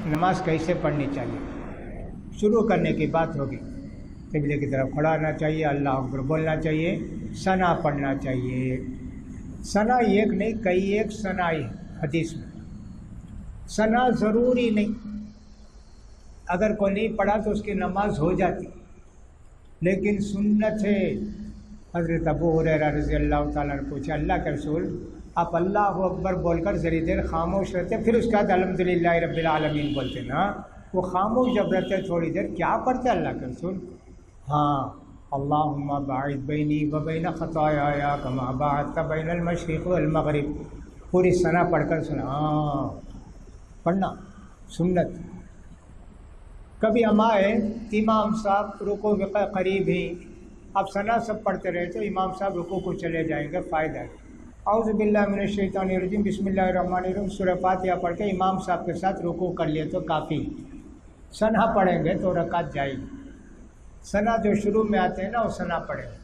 نماز کیسے پڑھنی چاہیے. شروع کرنے کی بات ہوگی. قبلے کی طرف کھڑا ہونا چاہیے، اللہ اکبر بولنا چاہیے، ثنا پڑھنا چاہیے. ثنا ایک نہیں کئی ایک ثنا ہے حدیث میں. ثنا ضروری نہیں، اگر کوئی نہیں پڑھا تو اس کی نماز ہو جاتی، لیکن سنت ہے. حضرت ابو ہریرہ رضی اللہ تعالیٰ نے پوچھا اللہ کے رسول آپ اللہ اکبر بول کر ذری دیر خاموش رہتے پھر اس کے بعد الحمدللہ رب العالمین بولتے نا، وہ خاموش جب رہتے تھوڑی دیر کیا پڑھتے اللہ کے رسول؟ ہاں اللہم باعد بینی و بین خطایای کما باعدت بین المشرق والمغرب، پوری ثنا پڑھ کر سنا. ہاں پڑھنا سنت. کبھی ہم آئے امام صاحب رکوع کے قریب ہی، اب ثنا سب پڑھتے رہے تو امام صاحب رکوع کو چلے جائیں گے، فائدہ ہے. اعوذ باللہ من الشیطان الرجیم بسم اللہ الرحمن الرحیم سورہ فاتحہ پڑھ کے امام صاحب کے ساتھ رکوع کر لیے تو کافی. ثنا پڑھیں گے تو رکعت جائے گی. ثنا جو شروع میں آتے ہیں نا وہ ثنا پڑھیں گے،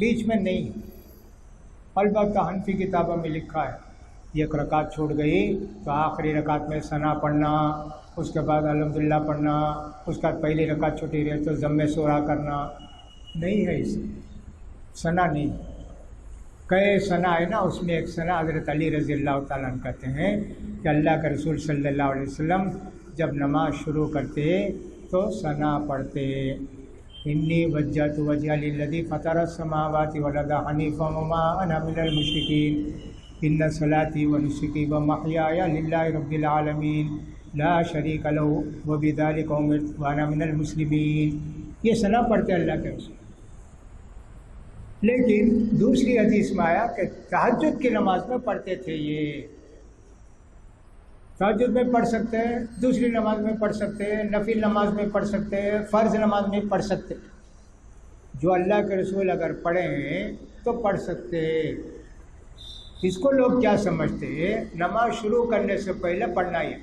بیچ میں نہیں. البتہ حنفی کتابوں میں لکھا ہے ایک رکعت چھوٹ گئی تو آخری رکعت میں ثنا پڑھنا، اس کے بعد الحمدللہ پڑھنا، اس کے بعد پہلی رکعت چھوٹی رہے تو ضم سورہ کرنا. نہیں ہے اس ثنا نہیں. کئی ثنا ہے نا، اس میں ایک ثنا حضرت علی رضی اللہ تعالیٰ عنہ کہتے ہیں کہ اللہ کے رسول صلی اللہ علیہ وسلم جب نماز شروع کرتے تو ثنا پڑھتے. انی وجہت وجہی للذی فطر السماوات والارض حنیفا وما انا من المشرکین ان صلاتی ونسکی ومحیای للہ رب العالمین لا شریک لہ وبذلک امرت وانا من المسلمین. یہ ثنا پڑھتے اللہ کے رسول. لیکن دوسری حدیث میں آیا کہ تہجد کی نماز میں پڑھتے تھے. یہ تہجد میں پڑھ سکتے ہیں، دوسری نماز میں پڑھ سکتے ہیں، نفل نماز میں پڑھ سکتے ہیں، فرض نماز میں پڑھ سکتے ہیں. جو اللہ کے رسول اگر پڑھے ہیں تو پڑھ سکتے ہیں. اس کو لوگ کیا سمجھتے ہیں نماز شروع کرنے سے پہلے پڑھنا ہے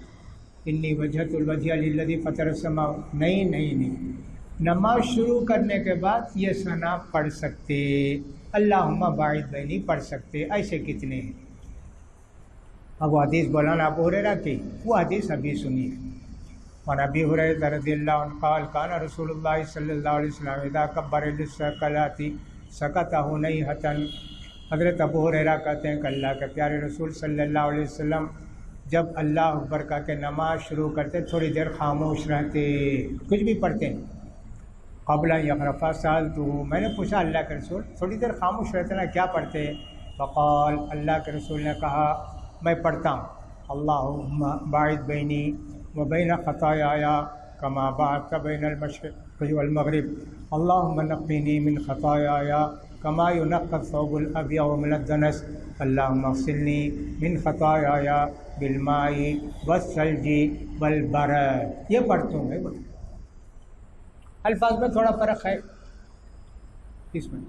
انی وجہت الوجہ للذی فطر السماوات. نہیں، نماز شروع کرنے کے بعد یہ ثنا پڑھ سکتے. اللہم باعد بینی پڑھ سکتے. ایسے کتنے ہیں. اب وہ حدیث مولانا ابو ہریرہ کی وہ حدیث ابھی سنیے. وعن ابی ہریرہ رضی اللہ عنہ قال کان رسول اللہ صلی اللہ علیہ وسلم اذا کبر للصلاۃ سکت ہنیہۃ. حضرت ابو ہریرہ کہتے ہیں کہ اللہ کے پیارے رسول صلی اللہ علیہ وسلم جب اللہ اکبر کہہ کے نماز شروع کرتے تھوڑی دیر خاموش رہتے، کچھ بھی پڑھتے ہیں. قبل یقرفا سالتہ، میں نے پوچھا اللہ کے رسول تھوڑی دیر خاموش رہتے نا کیا پڑھتے؟ فقال، اللہ کے رسول نے کہا میں پڑھتا ہوں اللہم باعد بینی و بین خطایای کما باعدت بین المشرق والمغرب اللہم نقنی من خطایای کما ینقی الثوب الابیض من الدنس اللہم اغسلنی من خطایای بالماء والثلج والبرد. یہ پڑھتا ہوں میں. الفاظ میں تھوڑا فرق ہے اس میں،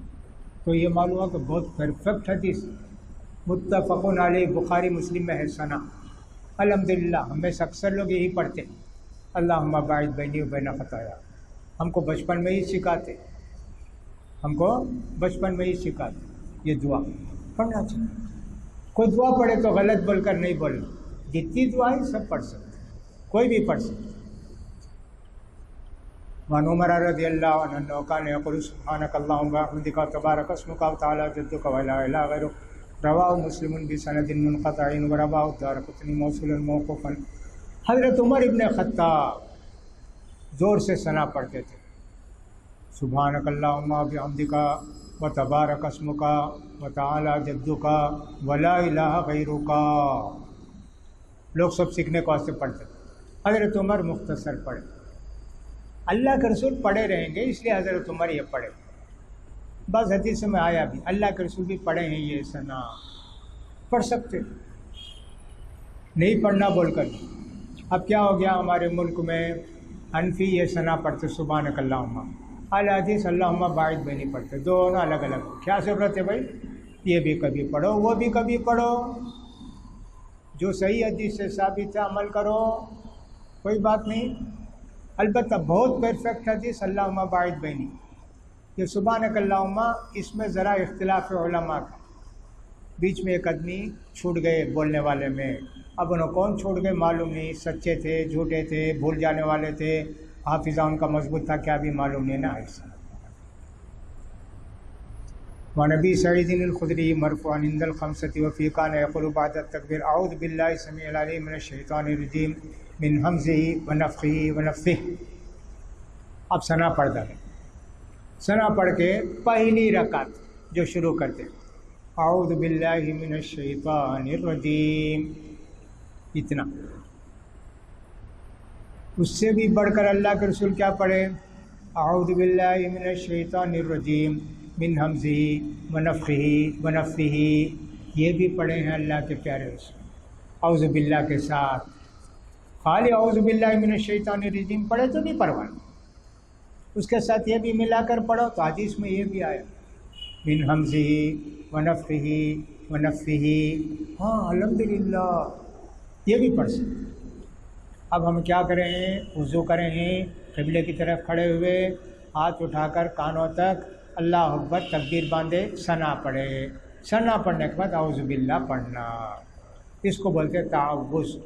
تو یہ معلوم ہے کہ بہت پرفیکٹ حدیث متفقون علیہ بخاری مسلم میں ہے. ثنا الحمدللہ ہم میں سے اکثر لوگ یہی پڑھتے اللہم باعد بینی و بین خطایا. ہم کو بچپن میں ہی سکھاتے، یہ دعا پڑھنا چاہیے. کوئی دعا پڑھے تو غلط بول کر نہیں بولنا، جتنی دعا ہے سب پڑھ سکتے، کوئی بھی پڑھ سکتے. وعن عمر رضی اللہ عنہ انہ کان یقول سبحانک اللہم وبحمدک تبارک اسمک وتعالی جدک ولا الہ غیرک. رواہ مسلم بسند منقطع ورواہ الدارقطنی موصولا موقوفا. حضرت عمر ابن خطاب زور سے ثنا پڑھتے تھے سبحانک اللہم وبحمدک وتبارک اسمک وتعالی جدک ولا الہ غیرک. لوگ سب سیکھنے کو واسطے پڑھتے تھے. حضرت عمر مختصر پڑھے. اللہ کے رسول پڑھے رہیں گے اس لیے حضرت عمر یہ پڑھے. بس حدیث میں آیا بھی اللہ کے رسول بھی پڑھے ہیں یہ ثنا پڑھ سکتے، نہیں پڑھنا بول کر. اب کیا ہو گیا ہمارے ملک میں حنفی یہ ثنا پڑھتے سبحانک اللہم، اہل حدیث اللہم باعد بینی پڑھتے. دونوں الگ الگ. کیا ضرورت ہے بھائی؟ یہ بھی کبھی پڑھو وہ بھی کبھی پڑھو، جو صحیح حدیث سے ثابت ہے عمل کرو، کوئی بات نہیں. البتہ بہت پرفیکٹ حدیث اللہم باعد بینی. یہ سبحانک اللہم اس میں ذرا اختلاف علماء کا. بیچ میں ایک آدمی چھوٹ گئے بولنے والے میں، اب انہوں کون چھوٹ گئے معلوم نہیں، سچے تھے جھوٹے تھے بھول جانے والے تھے، حافظہ ان کا مضبوط تھا کیا بھی معلوم نہیں نا ایسا۔ ونبی سعید الخدری مرفوعا عند الخمسة وفي كان يقول بعد التكبير اعوذ بالله السميع العليم من الشيطان الرجيم من همزه ونفخه ونفثه۔ اب ثنا پڑھتا ہے، ثنا پڑھ کے پہلی رکعت جو شروع کرتے اعوذ باللہ من الشیطان الرجیم، اتنا۔ اس سے بھی بڑھ کر اللہ کے رسول کیا پڑھے؟ اعوذ باللہ من الشیطان الرجیم من ہمزہ ونفخہ ونفثہ، یہ بھی پڑھے ہیں اللہ کے پیارے رسول۔ اعوذ باللہ کے ساتھ خالی اعوذ باللہ من الشیطان الرجیم پڑھے تو نہیں پرواہ، اس کے ساتھ یہ بھی ملا کر پڑھو تو حدیث میں یہ بھی آیا من ہمزہ ونفخہ ونفثہ، ہاں الحمدللہ یہ بھی پڑھ سکتے۔ اب ہم کیا کریں ہیں؟ وضو کریں ہیں، قبلے کی طرف کھڑے ہوئے، ہاتھ اٹھا کر کانوں تک اللہ اکبر تکبیر باندھے ثنا پڑھے، ثنا پڑھنے کے بعد اعوذ باللہ پڑھنا، اس کو بولتے تعوذ۔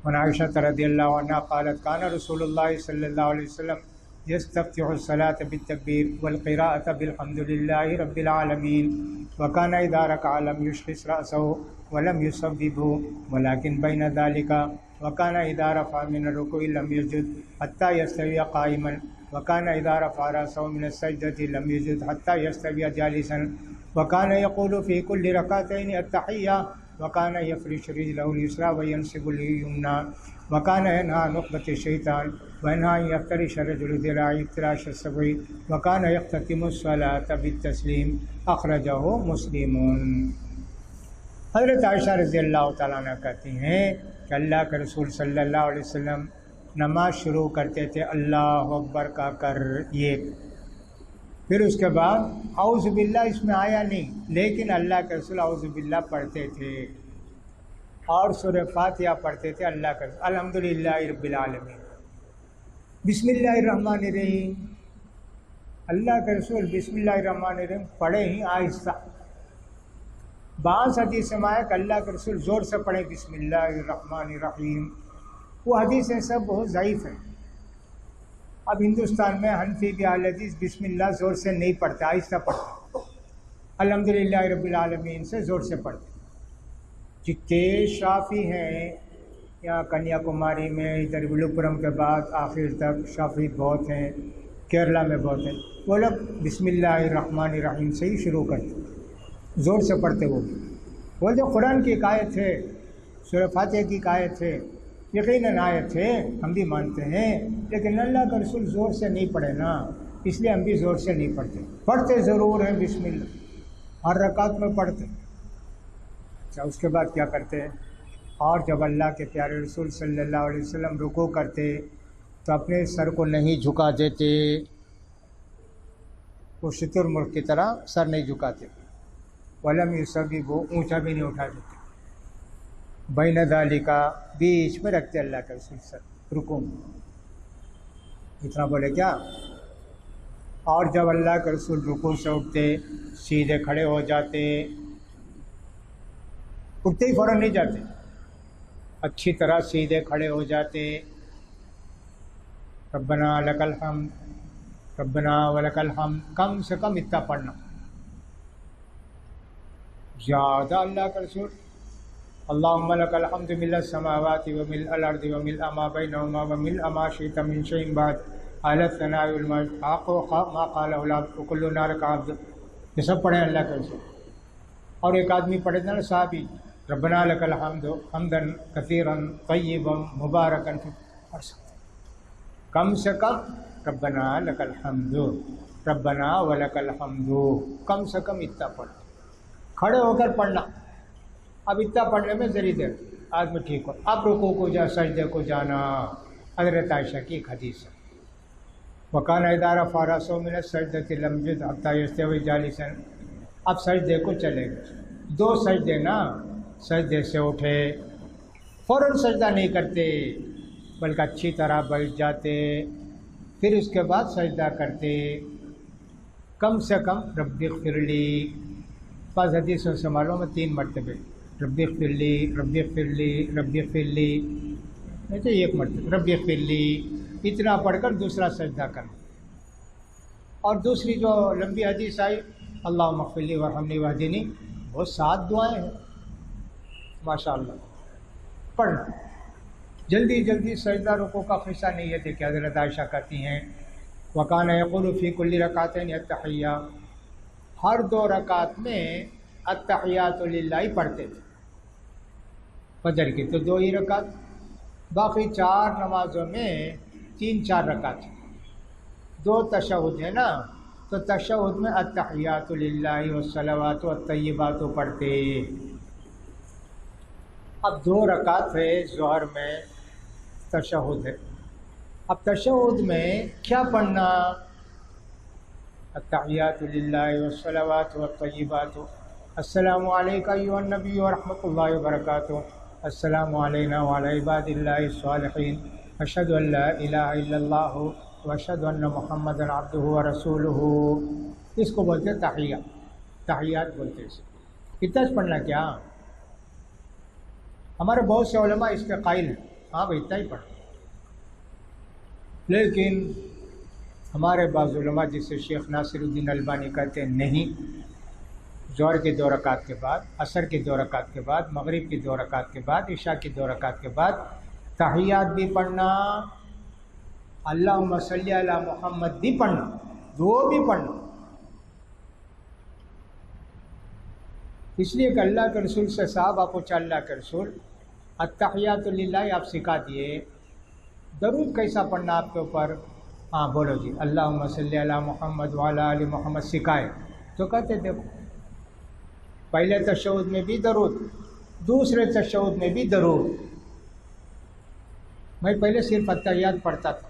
عن عائشہ رضی اللہ عنہا قالت کان رسول اللہ صلی اللہ علیہ وسلم یستفتح الصلاة بالتکبیر والقراءة بالحمد للہ رب العالمین وکان اذا رکع لم یشخص رأسہ ولم یصوبه ولكن بین ذلك وکان اذا رفع من الرکوع لم یسجد حتى یستوی قائما وکان اذا رفع رأسه من السجدة لم یسجد حتى یستوی جالسا وکان یقول فی کل رکعتین التحیہ وکان یفرش رجلہ الیسریٰ وینصب الیمنیٰ وکان ینہی عن عقدۃ الشیطان وینہی ان یفترش الرجل ذراعیہ افتراش السبع وکان یختتم الصلاۃ بالتسلیم، اخرجہ مسلم۔ حضرت عائشہ رضی اللہ تعالیٰ عنہ کہتی ہیں کہ اللہ کے رسول صلی اللہ علیہ وسلم نماز شروع کرتے تھے اللہ اکبر کا کر یہ، پھر اس کے بعد اعوذ باللہ اس میں آیا نہیں، لیکن اللہ کے رسول اعوذ باللہ پڑھتے تھے اور سورہ فاتحہ پڑھتے تھے اللہ کے رسول الحمدللہ رب العالمین، بسم اللہ الرحمن الرحیم، اللہ کے رسول بسم اللہ الرحمن الرحیم پڑھے ہی آہستہ۔ بعض حدیث میں آیا کہ اللہ کے رسول زور سے پڑھے بسم اللہ الرحمن الرحیم، وہ حدیثیں سب بہت ضعیف ہیں۔ اب ہندوستان میں حنفی بھی اہل حدیث بسم اللہ زور سے نہیں پڑھتے، آہستہ پڑھتے، الحمدللہ رب العالمین سے زور سے پڑھتے۔ جتنے شافی ہیں یہاں کنیا کماری میں، ادھر ولوپورم کے بعد آخر تک شافی بہت ہیں، کیرلا میں بہت ہیں، وہ لوگ بسم اللہ الرحمن الرحیم سے ہی شروع کرتے، زور سے پڑھتے۔ وہ بولتے قرآن کی ایک آیت ہے، سورہ فاتحہ کی ایک آیت ہے، یقیناً آیت ہے ہم بھی مانتے ہیں، لیکن اللہ کا رسول زور سے نہیں پڑھے نا، اس لیے ہم بھی زور سے نہیں پڑھتے، پڑھتے ضرور ہیں بسم اللہ، ہر رکعت میں پڑھتے۔ اچھا اس کے بعد کیا کرتے ہیں؟ اور جب اللہ کے پیارے رسول صلی اللہ علیہ وسلم رکوع کرتے تو اپنے سر کو نہیں جھکا دیتے، وہ شتر مرغ کی طرح سر نہیں جھکاتے، ولم یصوب، وہ اونچا بھی نہیں اٹھا دیتے، بین ذالک بیچ میں رکھتے اللہ کے رسول سر رکوع میں، اتنا بولے کیا؟ اور جب اللہ کے رسول رکوع سے اٹھتے سیدھے کھڑے ہو جاتے، اٹھتے ہی فوراً نہیں جاتے، اچھی طرح سیدھے کھڑے ہو جاتے، ربنا لک الحمد ربنا ولک الحمد، کم سے کم اتنا پڑھنا، زیادہ اللہ کا رسول اللہم لک الحمد ملء السماوات وملء الارض وملء ما بینہما وملء ما شئت من شیء بعد اہل الثناء والمجد حق ما قالہ العبد وکلنا لک عبد، یہ سب پڑھیں اللہ کے رسول۔ اور ایک آدمی پڑھے تھے نا صحابی، ربنا لک الحمد حمدا کثیرا طیبا مبارکا فیہ، پڑھ سکتے کم سے کم ربنا لک الحمد ربنا ولک الحمد، کم سے کم اتنا پڑھ، کھڑے ہو کر پڑھنا۔ اب اتنا پڑھنے میں ذری دیر آدمی ٹھیک ہو، اب رکوع کو جا سجدے کو جانا، حضرت عائشہ کی ایک حدیث ہے، وکان اذا رفع رأسہ من السجدۃ لم یسجد حتی یستوی جالسا، اب سجدے کو چلے گئے، دو سجدے نا، سجدے سے اٹھے فوراً سجدہ نہیں کرتے بلکہ اچھی طرح بیٹھ جاتے، پھر اس کے بعد سجدہ کرتے، کم سے کم رب اغفر لی بعض حدیثوں سے معلوم ہے 3 مرتبے رب اغفر لی رب اغفر لی رب اغفر لی، نہیں تو 1 مرتبہ رب اغفر لی، اتنا پڑھ کر دوسرا سجدہ کرنا۔ اور دوسری جو لمبی حدیث آئی اللہم اغفر لی وارحمنی واہدنی، وہ 7 دعائیں ہیں ماشاءاللہ پڑھنا۔ جلدی جلدی سجدہ رکوع کا قصہ نہیں ہے کہ حضرت عائشہ کہتی ہیں وکان یقول فی کل رکعتین التحیہ، ہر 2 رکعت میں التحیات للہ پڑھتے تھے۔ فجر کی تو 2 ہی رکعت، باقی 4 نمازوں میں 3-4 رکعت، 2 تشہد ہے نا، تو تشہد میں التحیات للہ والصلوات والطیبات پڑھتے۔ اب 2 رکعت ہے ظہر میں، تشہد ہے، اب تشہد میں کیا پڑھنا؟ التحیات للہ والصلوات والطیبات، السلام علیکہ ایھا النبی ورحمۃ اللہ وبرکاتہ، السلام علینا وعلی عباد اللہ الصالحین، اشہد ان لا الہ الا اللہ واشہد ان محمدا عبدہ ورسولہ، اس کو بولتے ہیں تحیات، تحیات بولتے ہیں اسے۔ اتنا پڑھنا کیا؟ ہمارے بہت سے علماء اس کے قائل ہیں، ہاں بھائی اتنا ہی پڑھنا، لیکن ہمارے بعض علماء جسے شیخ ناصر الدین البانی کہتے ہیں نہیں، ظہر کے 2 رکعت کے بعد، عصر کے 2 رکعت کے بعد، مغرب کی 2 رکعت کے بعد، عشاء کی 2 رکعت کے بعد تحیات بھی پڑھنا، اللہم صلی علی محمد بھی پڑھنا، 2 بھی پڑھنا، اس لیے کہ اللہ کے رسول سے صحابہ پوچھا اللہ کے رسول التحیات للہ آپ سکھا دیے، درود کیسا پڑھنا آپ کے اوپر؟ ہاں بولو جی اللہم صلی علی محمد وعلی آل محمد سکھائے، تو کہتے دیکھو پہلے تشہد میں بھی درود، دوسرے تشہد میں بھی درود، میں پہلے صرف التحیات پڑھتا تھا،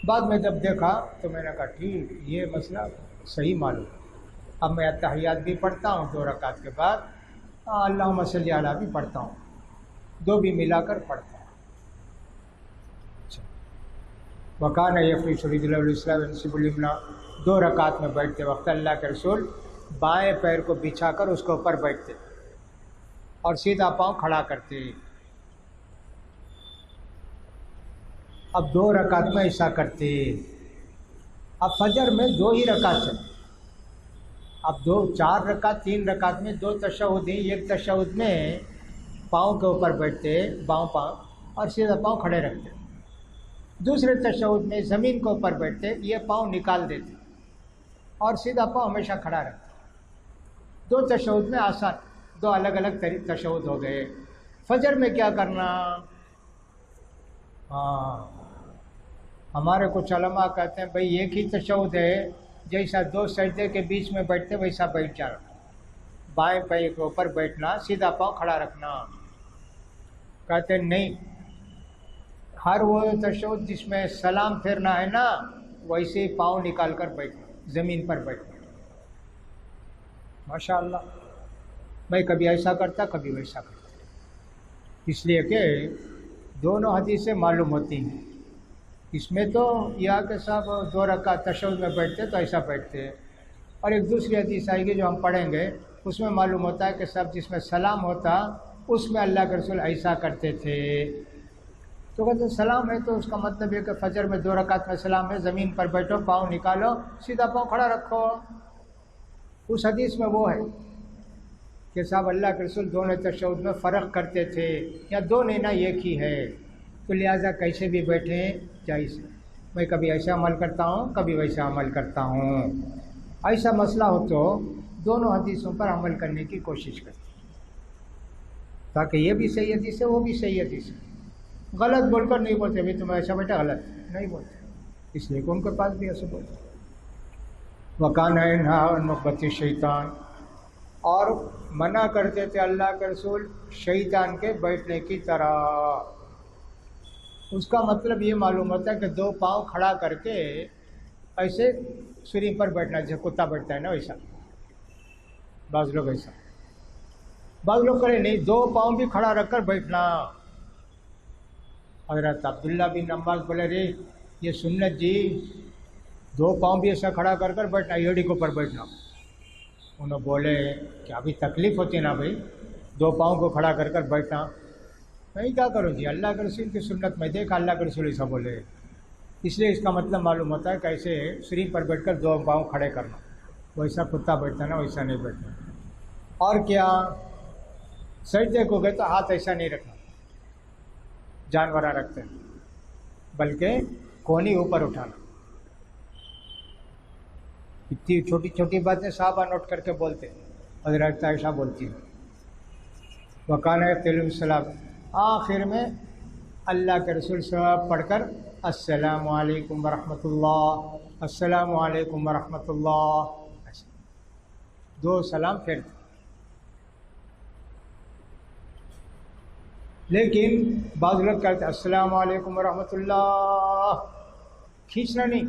بعد میں جب دیکھا تو میں نے کہا ٹھیک یہ مسئلہ صحیح معلوم، اب میں التحیات بھی پڑھتا ہوں 2 رکعت کے بعد، اللہم صلی علی بھی پڑھتا ہوں، 2 بھی ملا کر پڑھتا ہوں۔ وکان یفرش رجلہ الاسلام ونصب الیمنی، 2 رکعت میں بیٹھتے وقت اللہ کے رسول بائیں پیر کو بچھا کر اس کے اوپر بیٹھتے اور سیدھا پاؤں کھڑا کرتے۔ اب 2 رکعت میں ایسا کرتے، اب فجر میں 2 ہی رکعت ہے، اب 4 رکعت 3 رکعت میں 2 تشہد ہیں، 1 تشہد میں پاؤں کے اوپر بیٹھتے بائیں پاؤں اور سیدھا پاؤں کھڑے رکھتے، دوسرے تشہد میں زمین کے اوپر بیٹھتے، یہ پاؤں نکال دیتے اور سیدھا پاؤں ہمیشہ کھڑا رکھتے۔ 2 تشہد میں آسان، 2 الگ الگ تشہد ہو گئے۔ فجر میں کیا کرنا؟ ہاں ہمارے کچھ علماء کہتے ہیں بھئی ایک ہی تشہد ہے، جیسا 2 سجدے کے بیچ میں بیٹھتے ویسا بیٹھ جانا، بائیں پیر کے اوپر بیٹھنا، سیدھا پاؤں کھڑا رکھنا۔ کہتے ہیں نہیں، ہر وہ تشہد جس میں سلام پھیرنا ہے نا، ویسے ہی پاؤں نکال کر بیٹھنا، زمین پر بیٹھنا۔ ماشاءاللہ میں کبھی ایسا کرتا کبھی ویسا کرتا، اس لیے کہ دونوں حدیثیں معلوم ہوتی ہیں۔ اس میں تو یہ کہ صاحب 2 رکعت تشہد میں بیٹھتے تو ایسا بیٹھتے، اور ایک دوسری حدیث آئے گی جو ہم پڑھیں گے، اس میں معلوم ہوتا ہے کہ سب جس میں سلام ہوتا اس میں اللہ کے رسول ایسا کرتے تھے۔ تو کہتے سلام ہے تو اس کا مطلب یہ کہ فجر میں 2 رکعت میں سلام ہے، زمین پر بیٹھو، پاؤں نکالو، سیدھا پاؤں کھڑا رکھو۔ اس حدیث میں وہ ہے کہ صاحب اللہ کے رسول دونوں تشہد میں فرق کرتے تھے، یا 2 نہیں نا ایک ہی ہے، تو لہٰذا کیسے بھی بیٹھیں جائز ہے۔ میں کبھی ایسا عمل کرتا ہوں کبھی ویسا عمل کرتا ہوں، ایسا مسئلہ ہو تو دونوں حدیثوں پر عمل کرنے کی کوشش کرتے تاکہ یہ بھی صحیح حدیث ہے وہ بھی صحیح حدیث ہے۔ غلط بول کر نہیں بولتے بھی تم ایسا بیٹا غلط نہیں بولتے، اس لیے کہ ان کے پاس بھی ایسے بولتے۔ وکان ینہیٰ عن مخبۃ الشیطان، اور منع کرتے تھے اللہ کے رسول شیطان کے بیٹھنے کی طرح۔ اس کا مطلب یہ معلوم ہوتا ہے کہ 2 پاؤں کھڑا کر کے ایسے سری پر بیٹھنا، جیسے کتا بیٹھتا ہے نا ویسا، بعض لوگ ایسا، بعض لوگ کرے نہیں، 2 پاؤں بھی کھڑا رکھ کر بیٹھنا۔ حضرت عبداللہ بن عباس بولے رے یہ سنت جی، 2 پاؤں بھی ایسا کھڑا کر کر بیٹھنا، ایڑی کے اوپر بیٹھنا، انہوں بولے کہ ابھی تکلیف ہوتی ہے نا بھائی، 2 پاؤں کو کھڑا کر کر بیٹھنا، میں کیا کروں جی، اللہ کے رسول کی سنت میں دیکھا اللہ کے رسول ایسا بولے، اس لیے اس کا مطلب معلوم ہوتا ہے کہ ایسے سریر پر بیٹھ کر 2 پاؤں کھڑے کرنا، ویسا کتا بیٹھتا نا ویسا نہیں بیٹھنا۔ اور کیا، سجدے کو گئے تو ہاتھ ایسا نہیں رکھنا جانوراں رکھتے ہیں، بلکہ کونی اوپر اٹھانا۔ اتنی چھوٹی چھوٹی باتیں صحابہ نوٹ کر کے بولتے، حضرت عائشہ بولتی ہے وکانہ تیل السلام، آخر میں اللہ کے رسول صلی اللہ علیہ وسلم پڑھ کر السلام علیکم ورحمۃ اللہ، السلام علیکم ورحمۃ اللہ، 2 سلام پھیرتے۔ لیکن بعض لوگ کہتے ہیں السلام علیکم ورحمۃ اللہ، کھینچنا نہیں،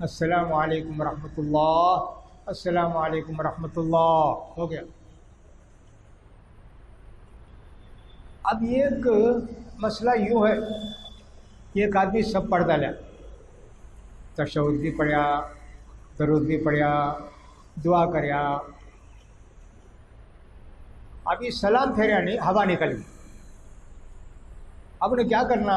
السلام علیکم ورحمۃ اللہ، السلام علیکم ورحمۃ اللہ، ہو گیا۔ اب ایک مسئلہ یوں ہے کہ ایک آدمی سب پڑھ ڈالا، تشہد بھی پڑھیا، درود بھی پڑھیا، دعا کریا، ابھی سلام پھیرا نہیں، ہوا نکل گئی، اب نے کیا کرنا؟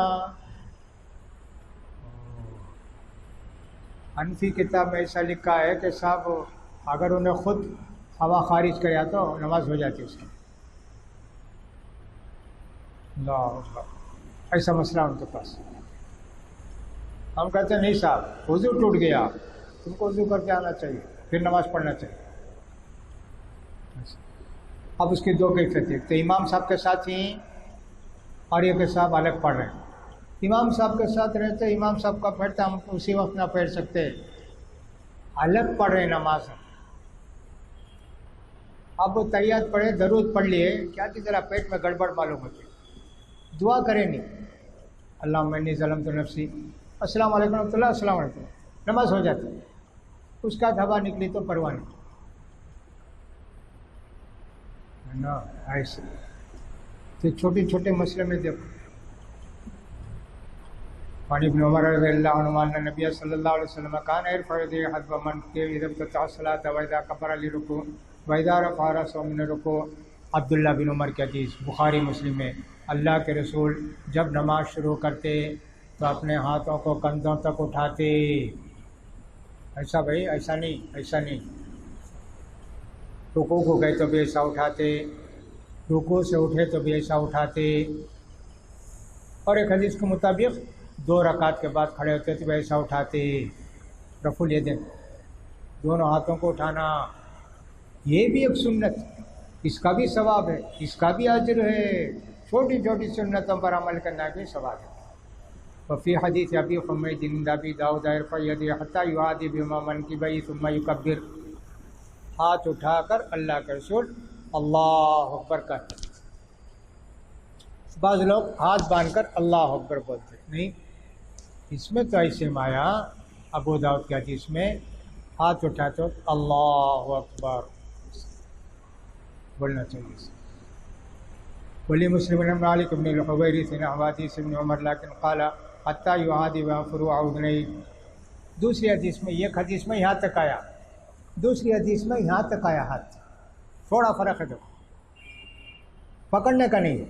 حنفی کتاب میں ایسا لکھا ہے کہ صاحب اگر انہیں خود ہوا خارج کریا تو نماز ہو جاتی اس کی۔ اللہ اکبر، ایسا مسئلہ ان کے پاس۔ ہم کہتے ہیں نہیں صاحب، وضو ٹوٹ گیا، تم کو وضو کر کے آنا چاہیے، پھر نماز پڑھنا چاہیے۔ اب اس کی 2 کیفیت ہے، تو امام صاحب کے ساتھ ہی اور یہ کہ صاحب الگ پڑھ رہے ہیں۔ امام صاحب کے ساتھ رہتے، امام صاحب کا پڑھتا، ہم اسی وقت نہ پڑھ سکتے، الگ پڑھ رہے نماز۔ اب وہ تحیات پڑھے، درود پڑھ لیے، کیا کہ ذرا پیٹ میں گڑبڑ معلوم ہوتی، دعا کریں نہیں، اللہم انی ظلمت نفسی، السلام علیکم ورحمۃ اللہ، السلام علیکم، نماز ہو جاتی ہے۔ اس کا ہوا نکلی تو پرواہ نہیں ہے نا۔ ایسے تو چھوٹے چھوٹے مسئلے میں دیکھو، عن ابن عمر رضی اللہ عنہما ان نبی صلی اللہ علیہ وسلم کان یرفع یدیہ حذو منکبہ اذا افتتح الصلاۃ واذا کبر للرکوع واذا رفع رأسہ من الرکوع۔ عبداللہ بن عمر کی حدیث بخاری مسلم میں، اللہ کے رسول جب نماز شروع کرتے تو اپنے ہاتھوں کو کندھوں تک اٹھاتے، ایسا بھائی، ایسا نہیں، ایسا نہیں، رکوع کو گئے تو بھی ایسا اٹھاتے، رکوع سے اٹھے تو بھی ایسا اٹھاتے، اور ایک حدیث کے مطابق 2 رکعت کے بعد کھڑے ہوتے تو بھی ایسا اٹھاتے، رفع الیدین، دونوں ہاتھوں کو اٹھانا، یہ بھی ایک سنت، اس کا بھی ثواب ہے، اس کا بھی اجر ہے، چھوٹی چھوٹی سنتوں پر عمل کرنا بھی ثواب ہے۔ وفی حدیث ابی حمید عند ابی داؤد یرفع یدیہ حتی یعادی بہما منکبیہ ثم یکبر، ہاتھ اٹھا کر اللہ کے رسول اللہ اکبر کہتے۔ بعض لوگ ہاتھ باندھ کر اللہ اکبر بولتے، نہیں، اس میں تو ایسے مایا ابو داؤد کی حدیث میں ہاتھ اٹھاتے وقت اللہ اکبر بولنا چاہیے۔ ولی مسلم بن مالک بن الحویرث عن حدیث ابن عمر لیکن قال حتی یعادی فروع اذنیہ، دوسری حدیث میں، ایک حدیث میں یہاں تک آیا، دوسری حدیث میں یہاں تک آیا ہاتھ، تھوڑا فرق ہے، دیکھو، پکڑنے کا نہیں ہے،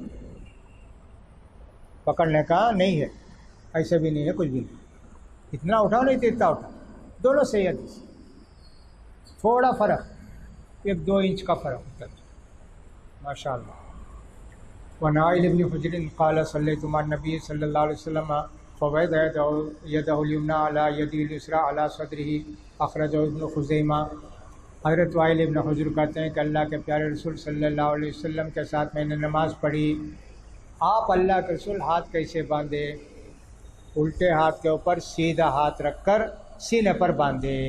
پکڑنے کا نہیں ہے، ایسے بھی نہیں ہے، کچھ بھی نہیں، اتنا اٹھاؤ نہیں تو اتنا اٹھاؤ، دونوں صحیح حدیث، تھوڑا فرق، 1-2 انچ کا فرق ہوتا ہے، ماشاء اللہ۔ وعن ابن حجر قال صلیت مع النبی صلی اللہ علیہ وسلم فوضع یدہ الیمنی علی یدہ الیسری علی صدرہ، اخرجہ ابن خزیمہ۔ حضرت وائل ابن حجر کہتے ہیں کہ اللہ کے پیارے رسول صلی اللہ علیہ وسلم کے ساتھ میں نے نماز پڑھی، آپ اللہ کے رسول ہاتھ کیسے باندھے؟ الٹے ہاتھ کے اوپر سیدھا ہاتھ رکھ کر سینے پر باندھے۔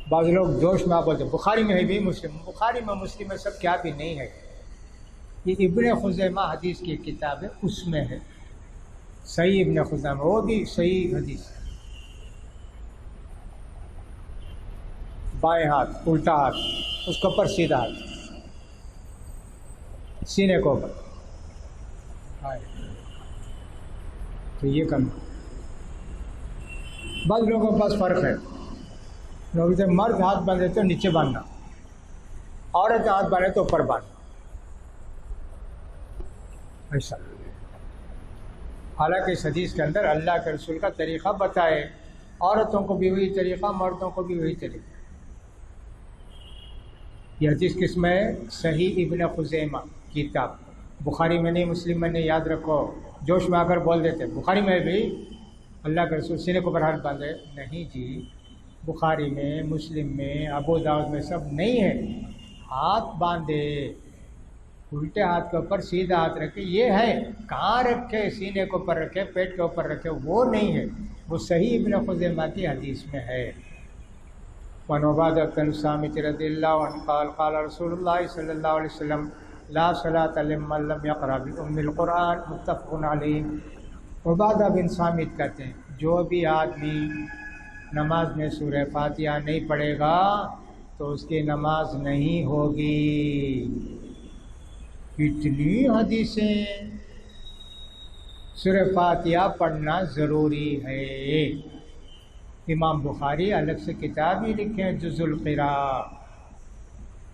بعض لوگ جوش میں آپ بولتے، بخاری میں ہے بھی، مسلم، بخاری میں مسلم میں سب کیا بھی نہیں ہے، یہ ابن خزیمہ حدیث کی کتاب ہے، اس میں ہے، صحیح ابن خزیمہ، وہ بھی صحیح حدیث، بائیں ہاتھ الٹا ہاتھ، اس کے اوپر سیدھا ہاتھ، سینے کو اوپر، تو یہ کرنا۔ بعض لوگوں کے پاس فرق ہے، نوزے مرد ہاتھ باندھے تو نیچے باندھنا، عورت ہاتھ باندھے تو اوپر باندھنا، ایسا۔ حالانکہ اس حدیث کے اندر اللہ کے رسول کا طریقہ بتائے، عورتوں کو بھی وہی طریقہ، مردوں کو بھی وہی طریقہ۔ یہ حدیث کس میں ہے؟ صحیح ابن خزیمہ کتاب، بخاری میں نہیں، مسلم میں نہیں، یاد رکھو، جوش میں آ کر بول دیتے بخاری میں بھی اللہ کے رسول سینے کو پر ہاتھ باندھے، نہیں جی، بخاری میں، مسلم میں، ابو داؤد میں سب نہیں ہے۔ ہاتھ باندھے، الٹے ہاتھ کے اوپر سیدھا ہاتھ رکھے، یہ ہے، کہاں رکھے؟ سینے کے اوپر رکھے، پیٹ کے اوپر رکھے، وہ نہیں ہے، وہ صحیح ابن خزیمہ کی حدیث میں ہے۔ وعن عبادہ بن صامت رضی اللہ عنہ قال قال رسول اللہ صلی اللہ علیہ وسلم لا صلاۃ لمن لم یقرأ بأم القرآن، متفق علیہ۔ عبادہ بن صامت کہتے ہیں جو بھی آدمی نماز میں سورہ فاتحہ نہیں پڑھے گا تو اس کی نماز نہیں ہوگی۔ کتنی حدیثیں، سورہ فاتحہ پڑھنا ضروری ہے۔ امام بخاری الگ سے کتاب ہی لکھے ہیں، جز القراء،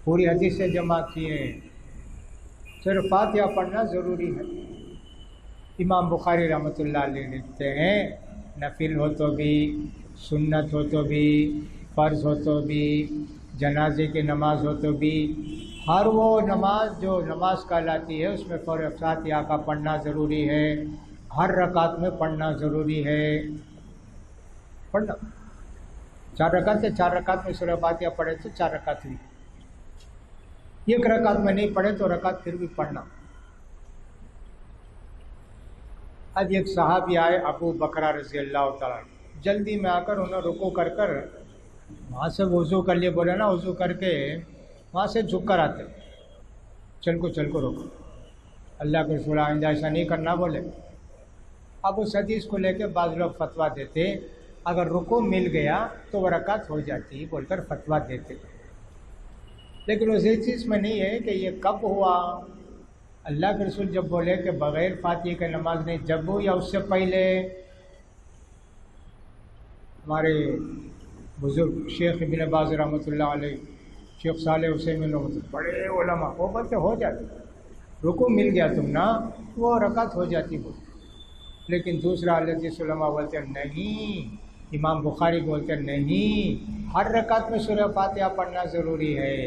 پوری حدیثیں جمع کیے ہیں، سورہ فاتحہ پڑھنا ضروری ہے۔ امام بخاری رحمۃ اللہ علیہ لکھتے ہیں نفل ہو تو بھی، سنت ہو تو بھی، فرض ہو تو بھی، جنازے کی نماز ہو تو بھی، ہر وہ نماز جو نماز کہلاتی ہے اس میں سورہ فاتحہ کا پڑھنا ضروری ہے، ہر رکعت میں پڑھنا ضروری ہے، پڑھنا۔ 4 رکعت ہے، 4 رکعت میں سورہ فاتحہ پڑھے تو 4 رکعت ہوئی، 1 رکعت میں نہیں پڑھے تو رکعت پھر بھی پڑھنا۔ آج ایک صحابی آئے ابو بکرہ رضی اللہ تعالیٰ عنہ، جلدی میں آ کر انہوں نے رکوع کر کر وہاں سے وضو کر لیے، بولے نا وضو کر کے وہاں سے جھک کر آتے، چل کو روکو، اللہ کے رسول آئندہ ایسا نہیں کرنا بولے۔ اب اس حدیث کو لے کے بعض لوگ فتویٰ دیتے اگر رکوع مل گیا تو وہ رکعت ہو جاتی بول کر فتویٰ دیتے، لیکن اس چیز میں نہیں ہے کہ یہ کب ہوا۔ اللہ کے رسول جب بولے کہ بغیر فاتحہ کے نماز نہیں، جب ہو یا اس سے پہلے؟ ہمارے بزرگ شیخ ابن باز رحمۃ اللہ علیہ، شیخ صالح حسین بڑے علماء وہ بولتے ہو جاتی، رکوع مل گیا تم نا وہ رکعت ہو جاتی بول، لیکن دوسرا حدیث علماء بولتے نہیں، امام بخاری بولتے نہیں، ہر رکعت میں سورہ فاتحہ پڑھنا ضروری ہے۔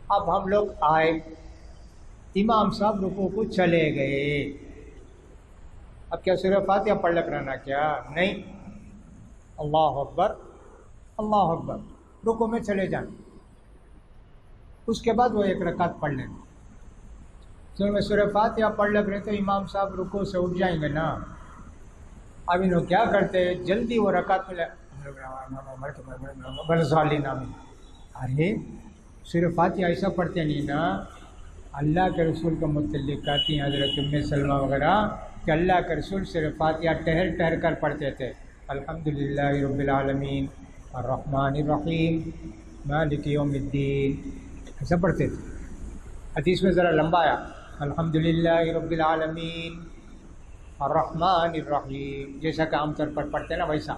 اب ہم لوگ آئے، امام صاحب رکوع کو چلے گئے، اب کیا سورہ فاتحہ پڑھ لگ رہنا؟ کیا نہیں، اللہ اکبر اللہ اکبر، رکوع میں چلے جانا، اس کے بعد وہ 1 رکعت پڑھ لینا۔ تو میں سورہ فاتحہ پڑھ لگ رہے تو امام صاحب رکوع سے اٹھ جائیں گے نا، اب انہوں کیا کرتے جلدی وہ رکعت میں ارے سورہ فاتحہ ایسا پڑھتے نہیں نا۔ اللہ کے رسول کے متعلق کہتی ہیں حضرت ام سلمہ وغیرہ کہ اللہ کے رسول سورہ فاتحہ ٹہر ٹہر کر پڑھتے تھے، الحمدللہ رب العالمین الرحمن الرحیم مالک یوم الدین، ایسا پڑھتے تھے۔ حدیث میں ذرا لمبا آیا، الحمدللہ رب العالمین الرحمن الرحیم، جیسا کہ عام طور پر پڑھتے ہیں نا ویسا۔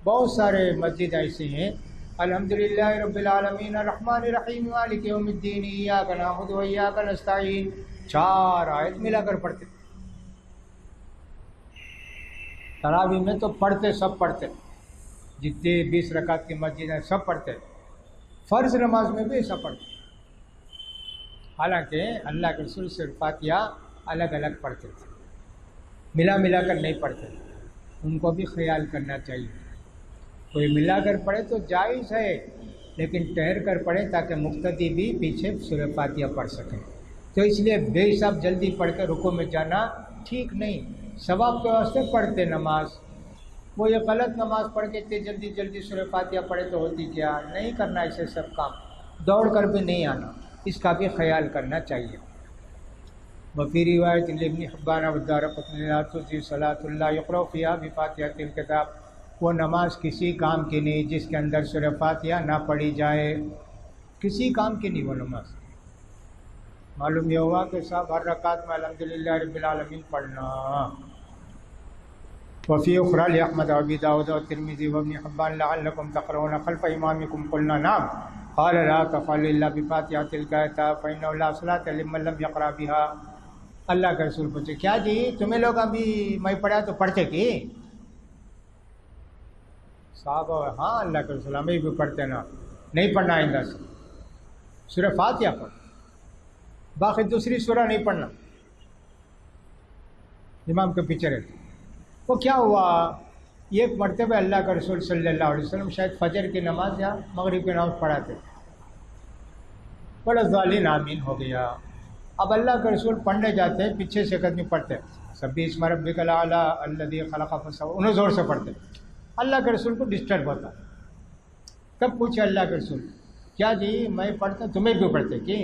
بہت سارے مسجد ایسے ہیں، الحمدللہ رب العالمین الرحمن الرحیم مالک یوم الدین ایاک نعبد و ایاک نستعین، 4 آیت ملا کر پڑھتے۔ تراویح میں تو پڑھتے، سب پڑھتے، جتنے 20 رکعت کی مسجد ہیں سب پڑھتے، فرض نماز میں بھی ایسا پڑھتے۔ حالانکہ اللہ کے رسول صرف فاتحہ الگ الگ پڑھتے تھے، ملا کر نہیں پڑھتے، ان کو بھی خیال کرنا چاہیے۔ کوئی ملا کر پڑھے تو جائز ہے، لیکن ٹہر کر پڑھے تاکہ مقتدی بھی پیچھے سورہ فاتحہ پڑھ سکیں۔ تو اس لیے بے حساب جلدی پڑھ کے رکوع میں جانا ٹھیک نہیں، ثواب کے واسطے پڑھتے نماز، وہ یہ غلط نماز پڑھ کے اتنی جلدی جلدی سورہ فاتحہ پڑھے تو ہوتی کیا؟ نہیں کرنا ایسے سب کام، دوڑ کر بھی نہیں آنا، اس کا بھی خیال کرنا چاہیے۔ وفی روایت ابن حبان والدارقطنی لا تجزی صلاۃ اللہ یقرأ فیہا بفاتحۃ الکتاب، وہ نماز کسی کام کی نہیں جس کے اندر سورہ فاتحہ نہ پڑھی جائے، کسی کام کی نہیں وہ نماز۔ معلوم یہ ہوا کہ صاحب ہر رکعت میں الحمدللہ رب العالمین پڑھنا۔ وفی اخرى لأحمد وابی داود والترمذی وابن حبان لعلکم تقرؤون خلف امامکم قلنا نعم قال لا تفعلوا الا بفاتحة الكتاب فإنه لا صلاة لمن لم يقرأ بها۔ اللہ کے رسول پوچھے کیا جی تمہیں لوگ ابھی میں پڑھا تو پڑھتے کی؟ صحابہ ہاں اللہ کے رسول ہمیں بھی پڑھتے نا، نہیں پڑھنا آئندہ سے سورہ فاتحہ پڑھ، باقی دوسری سورہ نہیں پڑھنا، امام کے پیچھے رہتے۔ وہ کیا ہوا، ایک مرتبہ اللہ کے رسول صلی اللہ علیہ وسلم شاید فجر کی نماز یا مغرب کی نماز پڑھاتے، والضالین آمین ہو گیا۔ اب اللہ کے رسول پڑھنے جاتے ہیں، پیچھے سے قدمی پڑھتے، سبح اسم ربک الاعلی الذی خلق فسوی، انہیں زور سے پڑھتے، اللہ کے رسول کو ڈسٹرب ہوتا۔ تب پوچھے اللہ کے رسول کیا جی میں پڑھتا تمہیں بھی پڑھتے کی؟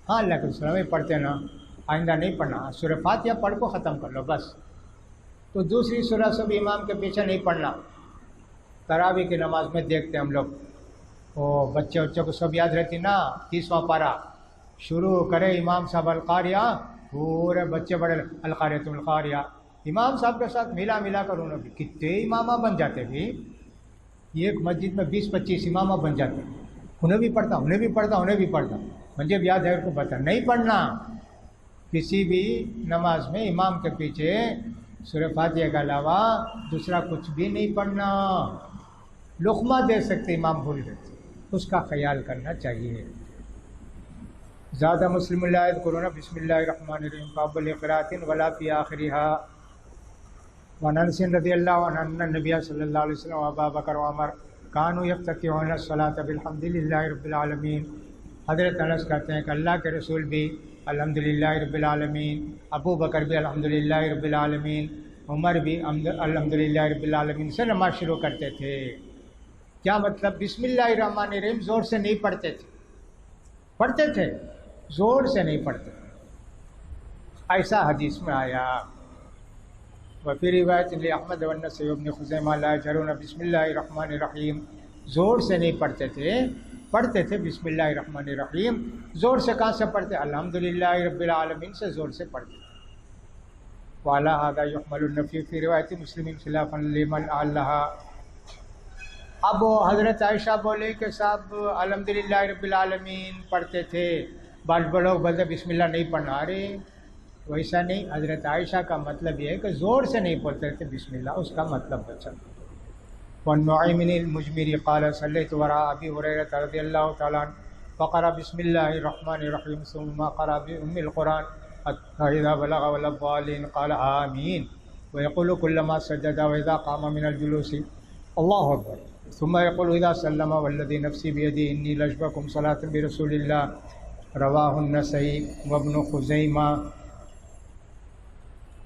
ہاں اللہ کے رسول ہمیں پڑھتے نا، آئندہ نہیں پڑھنا، سورہ فاتحہ پڑھ کو ختم کر لو بس۔ تو دوسری سورہ سے بھی امام کے پیچھے نہیں پڑھنا۔ تراویح کی نماز میں دیکھتے ہم لوگ، وہ بچوں کو سب یاد رہتی نا، 30واں پارہ شروع کرے امام صاحب القاریہ، پورے بچے بڑے القاریۃ القاریہ، امام صاحب کے ساتھ ملا کر انہوں بھی کتنے امامہ بن جاتے بھی، ایک مسجد میں 20-25 امامہ بن جاتے، انہیں بھی پڑھتا، مجھے بھی یاد ہے ان کو بتا نہیں پڑھنا، کسی بھی نماز میں امام کے پیچھے سورہ فاتحہ کے علاوہ دوسرا کچھ بھی نہیں پڑھنا۔ لقمہ دے سکتے امام بھول گئے، اس کا خیال کرنا چاہیے۔ زیادہ مسلم لا یذکرون بسم اللہ الرحمن الرحیم قبل قراءۃ ولا فی آخرها۔ وعن انس رضی اللہ عنہ ان النبی صلی اللہ علیہ وسلم وابا بکر وعمر کانوا یفتتحون الصلاۃ بالحمد للہ رب العالمین۔ حضرت انس کہتے ہیں کہ اللہ کے رسول بھی الحمد للہ رب العالمین، ابو بکر بھی الحمد للہ رب العالمین، عمر بھی الحمد للہ رب العالمین سے نماز شروع کرتے تھے۔ کیا مطلب؟ بسم اللہ الرحمن الرحیم زور سے نہیں پڑھتے تھے، زور سے نہیں پڑھتے، ایسا حدیث میں آیا۔ وفی روایت احمد والنسائی وابن خزیمہ لا یجهرون بسم اللہ الرحمن الرحیم، زور سے نہیں پڑھتے تھے بسم اللہ الرحمن الرحیم، زور سے کہاں سے پڑھتے؟ الحمدللہ رب العالمین سے زور سے پڑھتے۔ وعلی ھذا یحمل النفی فی روایت مسلم خلافا لمن علّها۔ اب حضرت عائشہ بولے کہ صاحب الحمدللہ رب العالمین پڑھتے تھے، بعض لوگ بولتے بسم اللہ نہیں پڑھنا، ارے ویسا نہیں، حضرت عائشہ کا مطلب یہ ہے کہ زور سے نہیں پڑھتے تھے بسم اللہ، اس کا مطلب بچا۔ والنعیم المجمری قال صلیت وراء ابی ہریرہ رضی اللہ تعالیٰ عنہ فقرأ بسم اللہ الرحمن الرحیم ثم قرأ بأم القرآن حتى اذا بلغ ولا الضالین قال آمین ويقول كلما سجد واذا قام من الجلوس اللہ اکبر ثم يقول اذا سلم والذی نفسی بیدی انی لاشبہکم صلاۃ برسول اللہ، رواہ النسائی وابن خزیمہ۔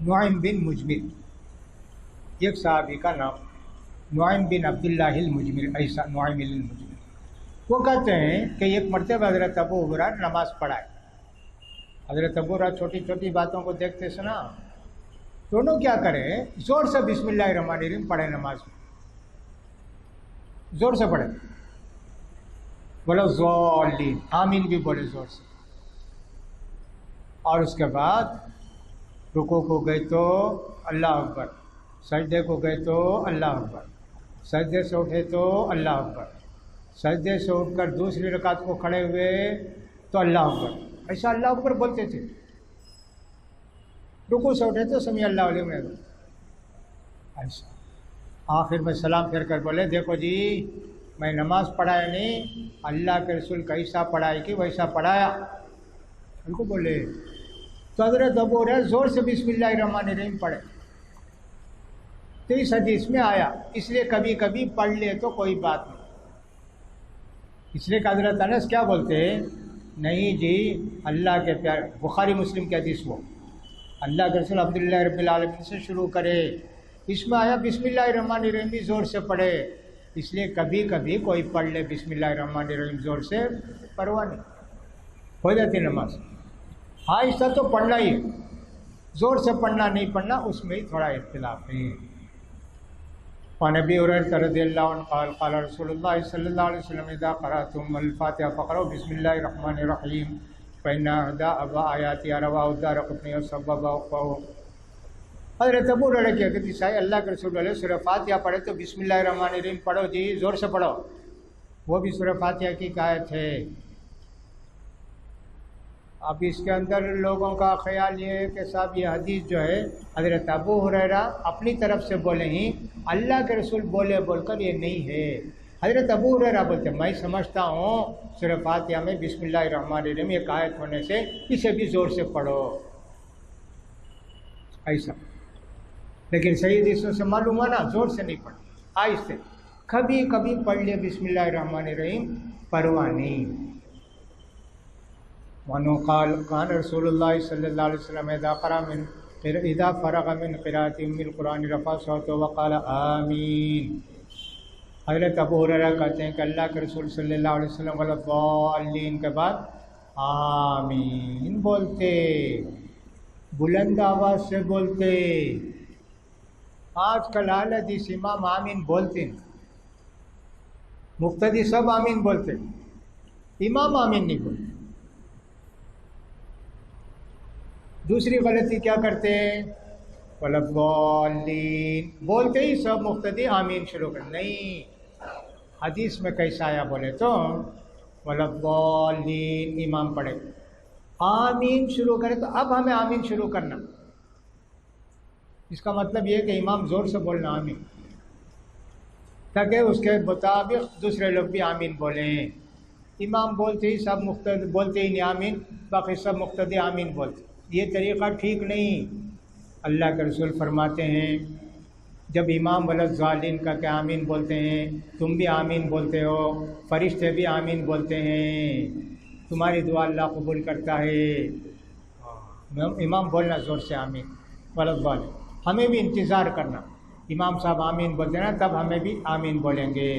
نعیم بن مجمر، ایک صحابی کا نام نعیم بن عبداللہ المجمر، ایسا نعیم المجمر، وہ کہتے ہیں کہ ایک مرتبہ حضرت ابو ہریرہ نماز پڑھائے۔ حضرت ابو ہریرہ چھوٹی چھوٹی باتوں کو دیکھتے سنا، دونوں کیا کریں، زور سے بسم اللہ الرحمن الرحیم پڑھے، نماز میں زور سے پڑھے، بولو ضالین، آمین بھی بولے زور سے، اور اس کے بعد رکوع کو گئے تو اللہ اکبر، سجدے کو گئے تو اللہ اکبر، سجدے سے اٹھے تو اللہ اکبر، سجدے سے اٹھ کر دوسری رکعت کو کھڑے ہوئے تو اللہ اکبر، ایسا اللہ اکبر بولتے تھے۔ رکوع سے اٹھے تو سمیع اللہ علیہ وسلم، ایسا آخر میں سلام پھیر کر بولے دیکھو جی میں نماز پڑھایا نہیں، اللہ کے رسول کیسا پڑھائی کی ویسا پڑھایا، ان کو بولے۔ تو حضرت ابو ہریرہ زور سے بسم اللہ الرحمن الرحیم پڑھے، تو اس حدیث میں آیا، اس لیے کبھی کبھی پڑھ لے تو کوئی بات نہیں، اس لیے کہ حضرت انس کیا بولتے ہیں، نہیں جی اللہ کے پیارے، بخاری مسلم کی حدیث، وہ اللہ کے رسول عبداللہ رب العالمین سے شروع کرے، اس میں آیا بسم اللہ الرحمن الرحیم بھی زور سے پڑھے، اس لیے کبھی کبھی کوئی پڑھ لے بسم اللہ الرحمن الرحیم زور سے، پرواہ نہیں، ہو جاتی نماز۔ آہستہ تو پڑھنا ہی، زور سے پڑھنا نہیں پڑھنا اس میں ہی تھوڑا اختلاف ہے۔ وعن ابی ہریرہ رضی اللہ عنہ قال قال رسول اللہ صلی اللہ علیہ وسلم اذا قرأتم الفاتحہ فقرؤوا بسم اللہ الرحمن الرحیم فإن احدى آیاتها رواه الدارقطنی وصوبہ ووقفہ۔ حضرت ابو ہریرہ کیا کہ صحیح اللہ کے رسول علیہ سورہ فاتحہ پڑھے تو بسم اللہ الرحمن الرحیم پڑھو جی، زور سے پڑھو، وہ بھی سورہ فاتحہ کی آیت ہے۔ اب اس کے اندر لوگوں کا خیال یہ ہے کہ صاحب یہ حدیث جو ہے حضرت ابو ہریرہ اپنی طرف سے بولے ہی، اللہ کے رسول بولے بول کر یہ نہیں ہے۔ حضرت ابو ہریرہ بولتے میں سمجھتا ہوں سورہ فاتحہ میں بسم اللہ الرحمن الرحیم ایک آیت ہونے سے اسے بھی زور سے پڑھو، ایسا۔ لیکن صحیح حدیثوں سے معلوم ہوا نا زور سے نہیں پڑھا، آہستہ کبھی کبھی پڑھ لے بسم اللہ الرحمن الرحیم، پرواہ نہیں۔ وانو قال کان رسول اللہ صلی اللہ علیہ وسلم اذا فرغ من قراءۃ ام القرآن رفع صوته وقال آمین۔ حضرت ابو ہریرہ کہتے ہیں کہ اللہ کے رسول صلی اللہ علیہ وسلم والضالین کے بعد آمین بولتے، بلند آواز سے بولتے۔ آج کل اہل حدیث امام آمین بولتے ہیں، مقتدی سب آمین بولتے، امام آمین نہیں بولتے۔ دوسری غلطی کیا کرتے ہیں، والضالین بولتے ہی سب مقتدی آمین شروع کر، نہیں، حدیث میں کیسا آیا بولے تو والضالین امام پڑھے، آمین شروع کرے تو اب ہمیں آمین شروع کرنا، اس کا مطلب یہ کہ امام زور سے بولنا آمین، تاکہ اس کے مطابق دوسرے لوگ بھی آمین بولیں۔ امام بولتے ہی سب مقتدی بولتے ہی نہیں آمین، باقی سب مقتدی آمین بولتے، یہ طریقہ ٹھیک نہیں۔ اللہ کے رسول فرماتے ہیں جب امام والضالین کا کہ آمین بولتے ہیں، تم بھی آمین بولتے ہو، فرشتے بھی آمین بولتے ہیں، تمہاری دعا اللہ قبول کرتا ہے، امام بولنا زور سے آمین والضالین۔ ہمیں بھی انتظار کرنا، امام صاحب آمین بولتے ہیں تب ہمیں بھی آمین بولیں گے،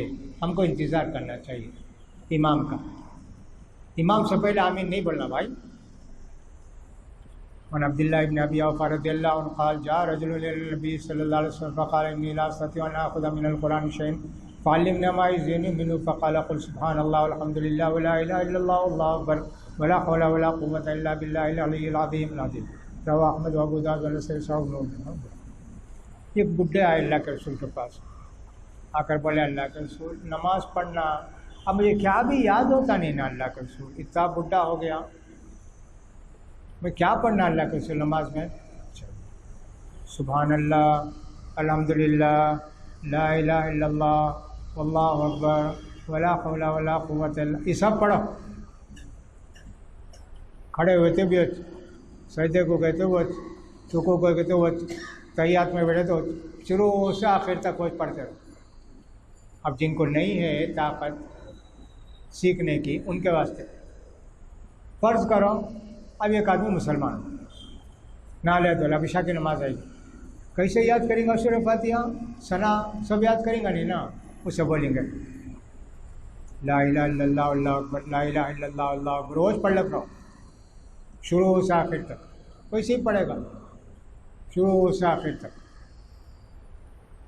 ہم کو انتظار کرنا چاہیے امام کا، امام سے پہلے آمین نہیں بولنا بھائی۔ عن عبداللہ ابن ابی اوفیٰ رضی اللہ عنہ قال جاء رجل الى النبی صلی اللہ علیہ وسلم فقال انی لا استطيع ان آخذ من القرآن شيئا فعلمنا ما يزيني منه فقال قل سبحان الله والحمد لله ولا اله الا الله والله اکبر ولا حول ولا قوة الا بالله العلی العظیم العظیم، رواه احمد و ابو داؤد والنسائی صحیح۔ ایک بڈھے آئے اللہ کے رسول کے پاس، آ کر بولے اللہ کے رسول نماز پڑھنا، اب مجھے کیا بھی یاد ہوتا نہیں نا اللہ کے رسول، اتنا بڈھا ہو گیا، میں کیا پڑھنا اللہ کے رسول نماز میں؟ سبحان اللہ، الحمدللہ، لا الہ الا اللہ، واللہ اکبر، ولا حول ولا قوت الا، یہ سب پڑھو۔ کھڑے ہوئے تھے بھی سجدے کو کہتے وہ، رکوع کو کہتے وہ، تحیات میں بیٹھے تو شروع سے آخر تک وہ پڑھتے رہو۔ اب جن کو نہیں ہے طاقت سیکھنے کی ان کے واسطے فرض کرو، اب ایک آدمی مسلمان نالے تو عشاء کی نماز آئے گی، کیسے یاد کریں گا سورہ فاتحہ ثنا سب یاد کریں گا نہیں نا، اسے بولیں گے لا الہ الا اللہ اللہ اکبر، لا الہ الا اللہ اللہ اکبر، روز پڑھ لگ رہا شروع سے آخر تک، ویسے ہی پڑھے گا شروع سے آخر تک۔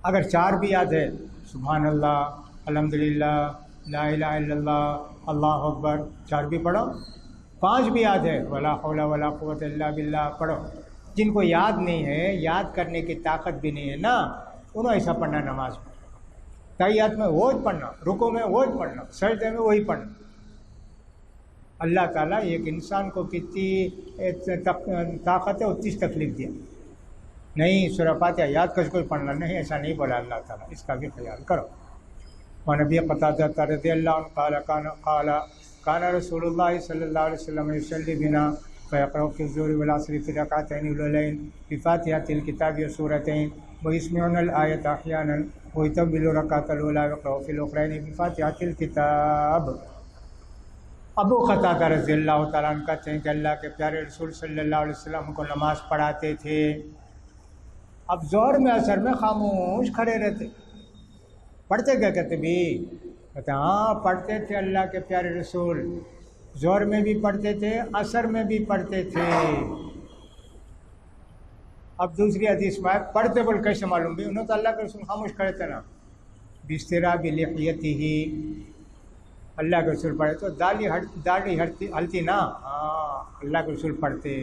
اگر چار بھی یاد ہے، سبحان اللہ، الحمدللہ، لا الہ الا اللہ، اللہ اکبر، چار بھی پڑھو، پانچ بھی یاد ہے، ولا حول ولا قوت الا باللہ پڑھو۔ جن کو یاد نہیں ہے، یاد کرنے کی طاقت بھی نہیں ہے نا، انہوں ایسا پڑھنا نماز میں، تحیات میں وہ پڑھنا، رکوع میں وہ پڑھنا، سجدے میں وہی پڑھنا۔ اللہ تعالیٰ ایک انسان کو کتنی طاقت ہے اتنی تکلیف دیا، نہیں سورہ فاتحہ یاد کر کوئی پڑھنا نہیں، ایسا نہیں بولا اللہ تعالیٰ، اس کا بھی خیال کرو۔ ونبی قتادہ رضی اللہ عنہ قال کان رسول اللہ صلی اللہ علیہ وسلم یصلی بنا فیقرأ فی الظہر والعصر فی الرکعتین الاولین بفاتحۃ الکتاب وسورتین ویسمعنا الآیۃ احیانا ویطول الرکعۃ الاولی ویقرأ فی الاخرین بفاتحۃ الکتاب۔ ابو قتادہ رضی اللہ تعالیٰ عنہ کہتے ہیں کہ اللہ کے پیارے رسول صلی اللہ علیہ وسلم کو نماز پڑھاتے تھے، اب ظہر میں اثر میں خاموش کھڑے رہتے، پڑھتے کیا کہتے بھی؟ کہتے ہاں پڑھتے تھے اللہ کے پیارے رسول، ظہر میں بھی پڑھتے تھے، عصر میں بھی پڑھتے تھے۔ اب دوسری حدیث میں پڑھتے بول کیسے معلوم بھی؟ انہوں تو اللہ کے رسول خاموش کھڑے تھے نا، باستراب لحیتہ، اللہ کے رسول پڑھے تو داڑھی ہلتی نا، ہاں اللہ کے رسول پڑھتے۔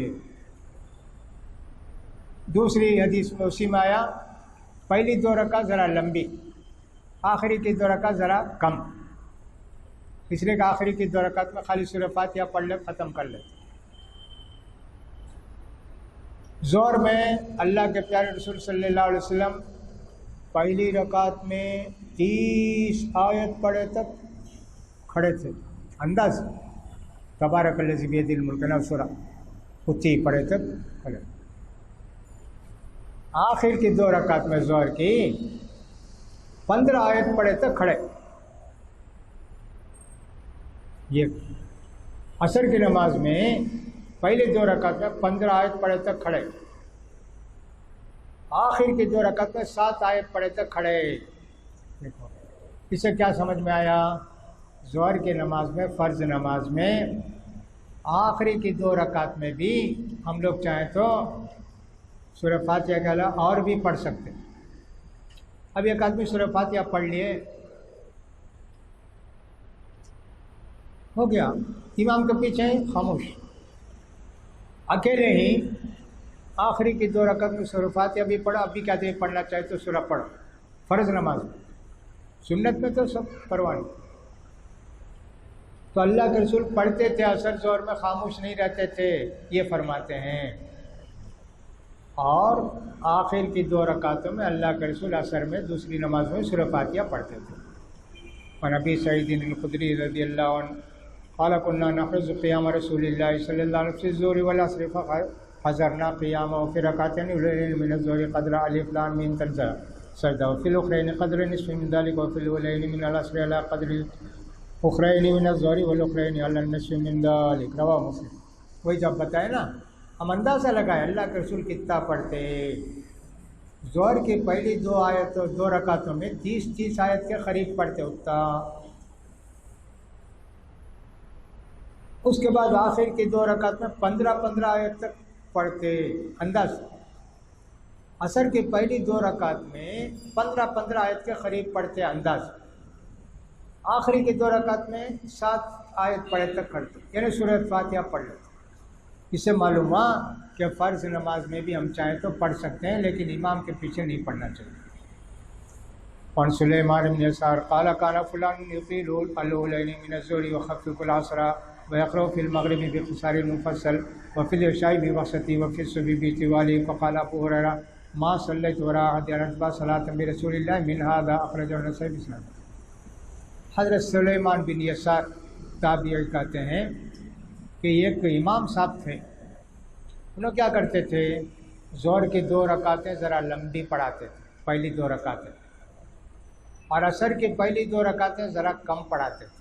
دوسری حدیث میں اسی میں آیا پہلی 2 رکعت ذرا لمبی، آخری کی 2 رکعت ذرا کم، اس لیے کہ آخری کی 2 رکعت میں خالی سورہ فاتحہ پڑھ لے، ختم کر لے۔ ظہر میں اللہ کے پیارے رسول صلی اللہ علیہ وسلم پہلی رکعت میں 30 آیت پڑھے تک کھڑے تھے، انداز تبارک الذی بیدہ الملک نا سورہ اتنی پڑھے تک کھڑے۔ آخر کی 2 رکعت میں ظہر کی 15 آیت پڑھے تک کھڑے۔ یہ عصر کی نماز میں پہلے 2 رکعت میں 15 آیت پڑھے تک کھڑے، آخر کی 2 رکعت میں 7 آیت پڑھے تک کھڑے۔ دیکھو اس سے کیا سمجھ میں آیا؟ ظہر کی نماز میں، فرض نماز میں آخری کی 2 رکعت میں بھی ہم لوگ چاہیں تو سورہ فاتحہ کے علاوہ اور بھی پڑھ سکتے۔ اب ایک آدمی سورہ فاتحہ پڑھ لیے، ہو گیا، امام کے پیچھے خاموش، اکیلے ہی آخری کی 2 رکعت میں سورہ فاتحہ بھی پڑھا، اب بھی کہتے ہیں پڑھنا چاہے تو سورہ پڑھو، فرض نماز میں۔ سنت میں تو سب پروانی۔ تو اللہ کے رسول پڑھتے تھے، عصر ظہر میں خاموش نہیں رہتے تھے، یہ فرماتے ہیں۔ اور آخر کی 2 رکعتوں میں اللہ کے رسول عصر میں دوسری نماز میں سورہ فاتحہ پڑھتے تھے۔ اور نبی سعید الخدری رضی اللہ عنہ قال كنا نحفظ قیام رسول اللہ صلی اللہ علیہ وسلم فی الظہر والعصر فحضرنا قیامہ وفی رکعتین الاولین من الظہر قدر الف لام میم تنزل سجدہ وفی الاخرین قدر نصف من ذلك وفی الاولین من العصر علی قدر الاخرین من الظہر والاخرین علی النصف من ذلك، رواہ مسلم۔ وہی جب بتائے نا، ہم اندازہ لگائے اللہ کے رسول کتنا پڑھتے۔ ظہر کی پہلی 2 آیتوں 2 رکعتوں میں 30 آیت کے قریب پڑھتے اتنا، اس کے بعد آخر کی 2 رکعت میں 15 آیت تک پڑھتے انداز۔ عصر کی پہلی 2 رکعت میں 15 آیت کے قریب پڑھتے انداز، آخری کی 2 رکعت میں 7 آیت پڑھے تک کرتے، یعنی سورہ فاتحہ پڑھ لیتے۔ اس سے معلوم ہوا کہ فرض نماز میں بھی ہم چاہیں تو پڑھ سکتے ہیں، لیکن امام کے پیچھے نہیں پڑھنا چاہیے۔ اور سلیمان بن یسار قال کان فلان یطیل الاولین من الظہر ويخفف العصر ويقرأ في المغرب باختصار المفصل وفي العشاء بوسطه وفي الصبح بطوال، فقال ابو هريرة ما صليت وراء أحد أتبع صلاة برسول الله من هذا أخرجه النسائي بسند۔ حضرت سلیمان بن یسار تابعی کہتے ہیں کہ ایک امام صاحب تھے، انہوں کیا کرتے تھے، ظہر کی 2 رکعتیں ذرا لمبی پڑھاتے تھے، پہلی 2 رکعتیں، اور عصر کی پہلی 2 رکعتیں ذرا کم پڑھاتے تھے۔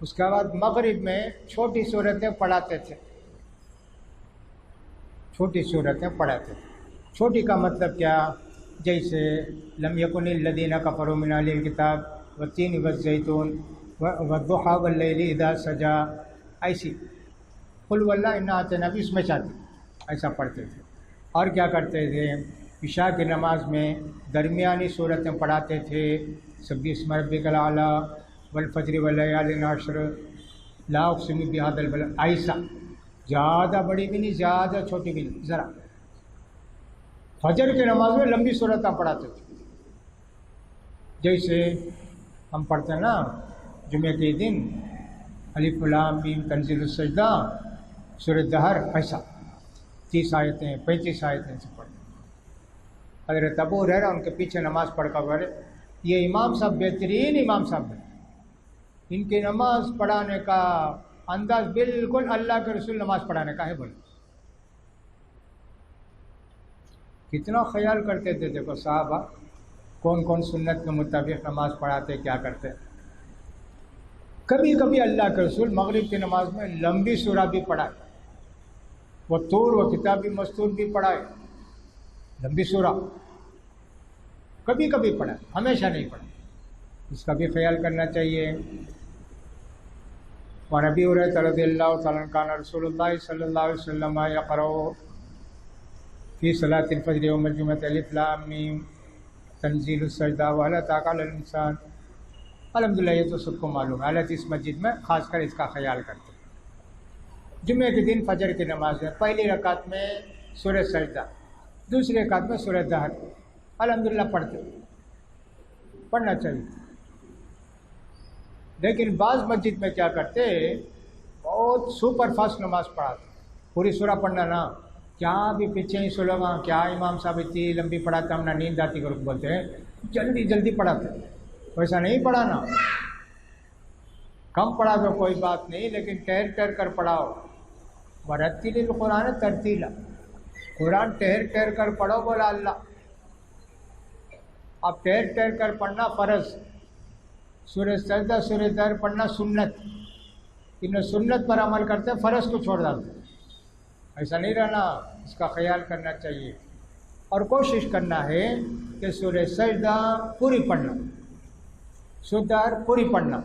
اس کے بعد مغرب میں چھوٹی صورتیں پڑھاتے تھے، چھوٹی صورتیں پڑھاتے تھے۔ چھوٹی کا مطلب کیا؟ جیسے لم یکن الذین کفروا من اہل الکتاب والتین والزیتون والضحی واللیل اذا سجی، ایسی قل واللہ انا اعطیناک نبی اس میں چاہتے ایسا پڑھتے تھے۔ اور کیا کرتے تھے؟ عشاء کی نماز میں درمیانی صورتیں پڑھاتے تھے، سبح اسم ربک الاعلی والفجر واللیال عشر لا اقسم بہذا البلد، ایسا، زیادہ بڑی بھی نہیں زیادہ چھوٹی بھی نہیں، ذرا۔ فجر کی نماز میں لمبی صورتیں پڑھاتے تھے، جیسے ہم پڑھتے ہیں نا جمعہ کے دن الف لام میم تنزیل السجدہ سورہ دہر، ایسا 30 آیتیں 35 آیتیں سے پڑھتے۔ حضرت ابو ہریرہ ان کے پیچھے نماز پڑھ کر بولے، یہ امام صاحب بہترین امام صاحب ہیں، ان کی نماز پڑھانے کا انداز بالکل اللہ کے رسول نماز پڑھانے کا ہے۔ بولے کتنا خیال کرتے تھے، دیکھو صحابہ کون کون سنت کے مطابق نماز پڑھاتے، کیا کرتے۔ کبھی کبھی اللہ کے رسول مغرب کی نماز میں لمبی سورہ بھی پڑھائے، وہ طور و کتاب مستور بھی پڑھائے، لمبی سورہ کبھی کبھی پڑھائے، ہمیشہ نہیں پڑھائے، اس کا بھی خیال کرنا چاہیے۔ وعن ابی ہریرہ رضی اللہ تعالیٰ عنہ کان رسول اللہ صلی اللہ علیہ وسلم یقرأ فی صلاۃ الفجر یوم الجمعۃ الف لام میم تنزیل السجدہ وہل اتاک علی الانسان۔ الحمدللہ یہ تو سب کو معلوم ہے، حالت اس مسجد میں خاص کر اس کا خیال کرتے ہیں۔ جمعہ کے دن فجر کی نماز میں پہلی رکعت میں سورہ سجدہ دوسرے رکعت میں سورہ دہر الحمدللہ پڑھنا چاہیے. لیکن بعض مسجد میں کیا کرتے، بہت سپر فاسٹ نماز پڑھاتے، پوری سورہ پڑھنا نا، کیا بھی پیچھے ہی سلو گا، کیا امام صاحب اتنی لمبی پڑھاتا ہم نہ نیند آتی کر بولتے ہیں، جلدی جلدی پڑھاتے. ویسا نہیں پڑھانا، کم پڑھا دو کوئی بات نہیں، لیکن ٹہر ٹہر کر پڑھاؤ. ورتل القرآن ترتیلا، قرآن ٹہر ٹہر کر پڑھو بولا اللہ. اب ٹہر ٹہر کر پڑھنا فرض، سورہ سجدہ سورہ دہر پڑھنا سنت. انہیں سنت پر عمل کرتے فرض کو چھوڑ ڈالتے. ایسا نہیں رہنا، اس کا خیال کرنا چاہیے. اور کوشش کرنا ہے کہ سورہ سجدہ پوری پڑھنا، سورہ دہر پوری پڑھنا.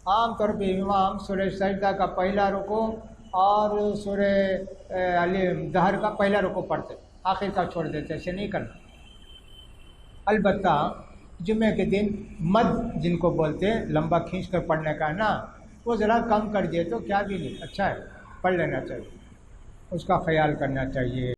عام طور پہ امام سورہ سجدہ کا پہلا رکوع اور سورہ دہر کا پہلا رکوع پڑھتے، آخر کا چھوڑ دیتے. ایسے نہیں کرنا. البتہ جمعہ کے دن مد جن کو بولتے ہیں لمبا کھینچ کر پڑھنے کا نا، وہ ذرا کم کر دیے تو کیا بھی نہیں، اچھا ہے، پڑھ لینا چاہیے، اس کا خیال کرنا چاہیے.